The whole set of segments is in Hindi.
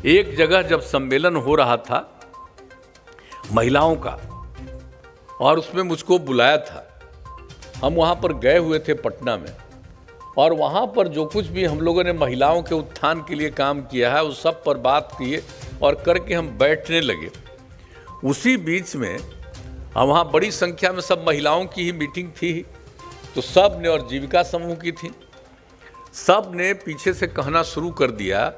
एक जगह जब सम्मेलन हो रहा था महिलाओं का और उसमें मुझको बुलाया था, हम वहाँ पर गए हुए थे पटना में, और वहाँ पर जो कुछ भी हम लोगों ने महिलाओं के उत्थान के लिए काम किया है उस सब पर बात किए और करके हम बैठने लगे। उसी बीच में वहाँ बड़ी संख्या में सब महिलाओं की ही मीटिंग थी, तो सब ने, और जीविका समूह की थी, सब ने पीछे से कहना शुरू कर दिया,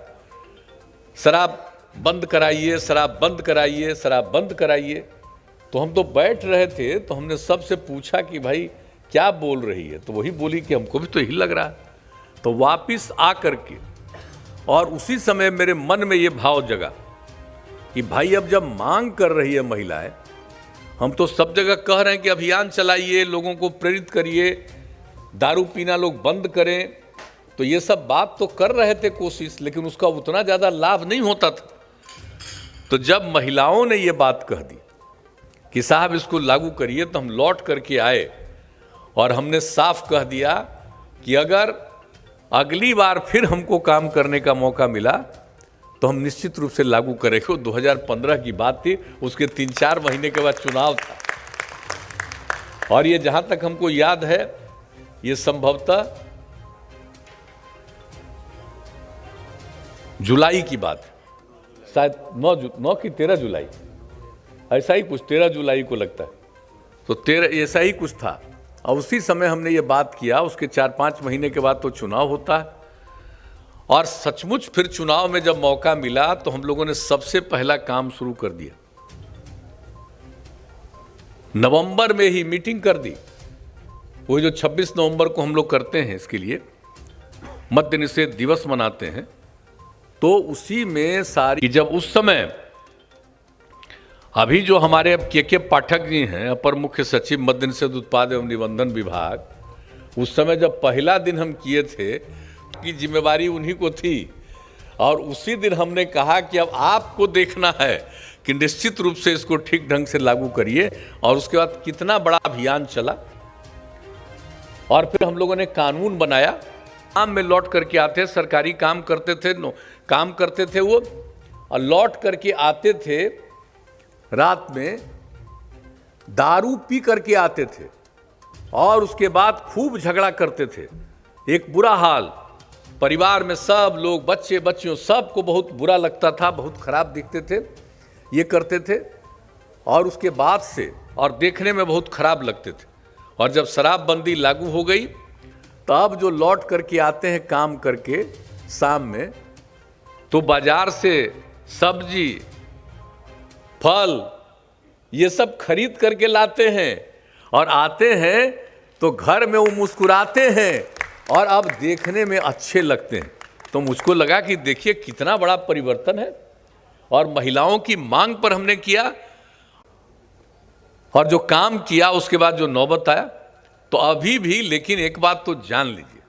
शराब बंद कराइए, शराब बंद कराइए, शराब बंद कराइए। तो हम तो बैठ रहे थे, तो हमने सबसे पूछा कि भाई क्या बोल रही है, तो वही बोली कि हमको भी तो यही लग रहा है। तो वापिस आ करके और उसी समय मेरे मन में ये भाव जगा कि भाई अब जब मांग कर रही है महिलाएं, हम तो सब जगह कह रहे हैं कि अभियान चलाइए, लोगों को प्रेरित करिए, दारू पीना लोग बंद करें, तो ये सब बात तो कर रहे थे कोशिश, लेकिन उसका उतना ज़्यादा लाभ नहीं होता था। तो जब महिलाओं ने ये बात कह दी कि साहब इसको लागू करिए, तो हम लौट करके आए और हमने साफ कह दिया कि अगर अगली बार फिर हमको काम करने का मौका मिला तो हम निश्चित रूप से लागू करेंगे। 2015 की बात थी, उसके 3-4 महीने के बाद चुनाव था, और ये जहां तक हमको याद है ये संभवतः जुलाई की बात है, शायद 9 की 13 जुलाई, ऐसा ही कुछ, 13 जुलाई को लगता है, तो 13 ऐसा ही कुछ था। और उसी समय हमने ये बात किया। उसके 4-5 महीने के बाद तो चुनाव होता है, और सचमुच फिर चुनाव में जब मौका मिला तो हम लोगों ने सबसे पहला काम शुरू कर दिया। नवंबर में ही मीटिंग कर दी, वो जो 26 नवंबर को हम लोग करते हैं, इसके लिए मद्य निषेध दिवस मनाते हैं, तो उसी में सारी, जब उस समय अभी जो हमारे अब के पाठक जी हैं, अपर मुख्य सचिव मद्य निषेध उत्पाद एवं निबंधन विभाग, उस समय जब पहला दिन हम किए थे की जिम्मेवारी उन्हीं को थी, और उसी दिन हमने कहा कि अब आपको देखना है कि निश्चित रूप से इसको ठीक ढंग से लागू करिए। और उसके बाद कितना बड़ा अभियान चला, और फिर हम लोगों ने कानून बनाया। काम में लौट करके आते, सरकारी काम करते थे, काम करते थे वो, और लौट करके आते थे रात में, दारू पी करके आते थे, और उसके बाद खूब झगड़ा करते थे। एक बुरा हाल, परिवार में सब लोग, बच्चे बच्चियों सबको बहुत बुरा लगता था, बहुत खराब दिखते थे, ये करते थे, और उसके बाद से, और देखने में बहुत खराब लगते थे। और जब शराबबंदी लागू हो गई, तब जो लौट करके आते हैं काम करके शाम में, तो बाजार से सब्जी, फल, ये सब खरीद करके लाते हैं, और आते हैं तो घर में वो मुस्कुराते हैं और अब देखने में अच्छे लगते हैं। तो मुझको लगा कि देखिए कितना बड़ा परिवर्तन है। और महिलाओं की मांग पर हमने किया, और जो काम किया उसके बाद जो नौबत आया, तो अभी भी, लेकिन एक बात तो जान लीजिए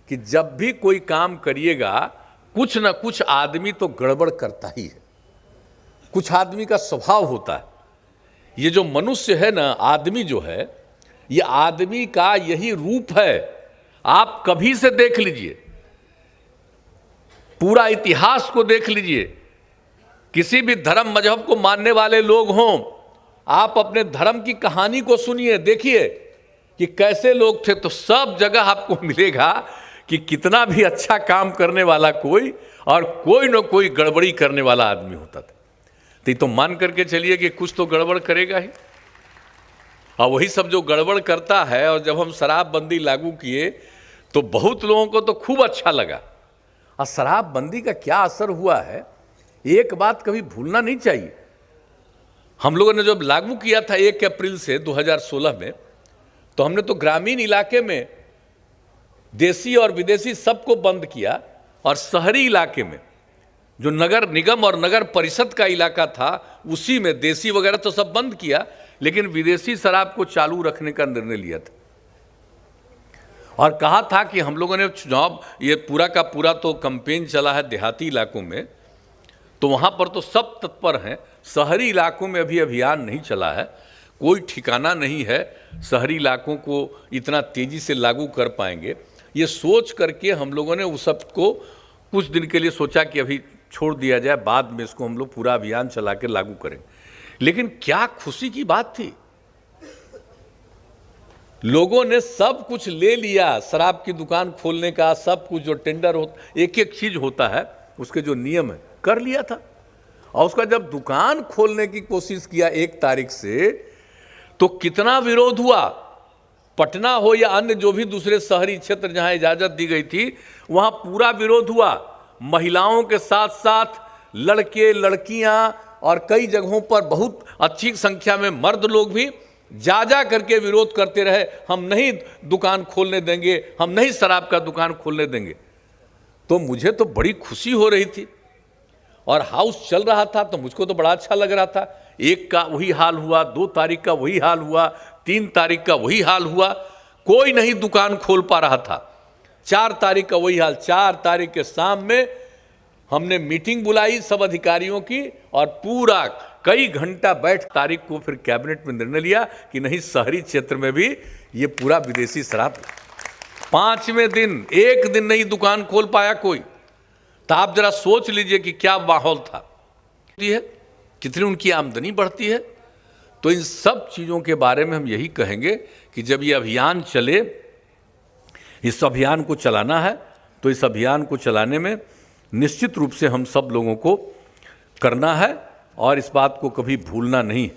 कि जब भी कोई काम करिएगा, कुछ ना कुछ आदमी तो गड़बड़ करता ही है। कुछ आदमी का स्वभाव होता है। ये जो मनुष्य है ना, आदमी जो है, ये आदमी का यही रूप है। आप कभी से देख लीजिए, पूरा इतिहास को देख लीजिए, किसी भी धर्म मजहब को मानने वाले लोग हों, आप अपने धर्म की कहानी को सुनिए, देखिए कि कैसे लोग थे, तो सब जगह आपको मिलेगा कि कितना भी अच्छा काम करने वाला कोई, और कोई न कोई गड़बड़ी करने वाला आदमी होता था। तो मान करके चलिए कि कुछ तो गड़बड़ करेगा ही, और वही सब जो गड़बड़ करता है। और जब हम शराबबंदी लागू किए तो बहुत लोगों को तो खूब अच्छा लगा। और शराबबंदी का क्या असर हुआ है, एक बात कभी भूलना नहीं चाहिए। हम लोगों ने जब लागू किया था 1 अप्रैल से 2016 में, तो हमने तो ग्रामीण इलाके में देसी और विदेशी सबको बंद किया, और शहरी इलाके में जो नगर निगम और नगर परिषद का इलाका था, उसी में देसी वगैरह तो सब बंद किया, लेकिन विदेशी शराब को चालू रखने का निर्णय लिया था। और कहा था कि हम लोगों ने चुनाव, ये पूरा का पूरा तो कैंपेन चला है देहाती इलाकों में, तो वहाँ पर तो सब तत्पर हैं। शहरी इलाकों में अभी अभियान नहीं चला है, कोई ठिकाना नहीं है शहरी इलाकों को इतना तेज़ी से लागू कर पाएंगे। ये सोच करके हम लोगों ने उस सब को कुछ दिन के लिए सोचा कि अभी छोड़ दिया जाए, बाद में इसको हम लोग पूरा अभियान चला के लागू करेंगे। लेकिन क्या खुशी की बात थी, लोगों ने सब कुछ ले लिया, शराब की दुकान खोलने का सब कुछ, जो टेंडर होता, एक एक चीज होता है उसके जो नियम है, कर लिया था। और उसका जब दुकान खोलने की कोशिश किया 1 तारीख से, तो कितना विरोध हुआ। पटना हो या अन्य जो भी दूसरे शहरी क्षेत्र जहां इजाजत दी गई थी, वहां पूरा विरोध हुआ। महिलाओं के साथ साथ लड़के लड़कियां और कई जगहों पर बहुत अच्छी संख्या में मर्द लोग भी जा करके विरोध करते रहे, हम नहीं दुकान खोलने देंगे, हम नहीं शराब का दुकान खोलने देंगे। तो मुझे तो बड़ी खुशी हो रही थी और हाउस चल रहा था, तो मुझको तो बड़ा अच्छा लग रहा था। 1 का वही हाल हुआ, 2 तारीख का वही हाल हुआ, 3 तारीख का वही हाल हुआ, कोई नहीं दुकान खोल पा रहा था। 4 तारीख का वही हाल। 4 तारीख के शाम में हमने मीटिंग बुलाई सब अधिकारियों की, और पूरा कई घंटा बैठ तारीख को फिर कैबिनेट में निर्णय लिया कि नहीं, शहरी क्षेत्र में भी ये पूरा विदेशी शराब। 5वें दिन 1 दिन नहीं दुकान खोल पाया कोई। तो आप जरा सोच लीजिए कि क्या माहौल था, कितनी उनकी आमदनी बढ़ती है। तो इन सब चीज़ों के बारे में हम यही कहेंगे कि जब ये अभियान चले, इस अभियान को चलाना है, तो इस अभियान को चलाने में निश्चित रूप से हम सब लोगों को करना है और इस बात को कभी भूलना नहीं।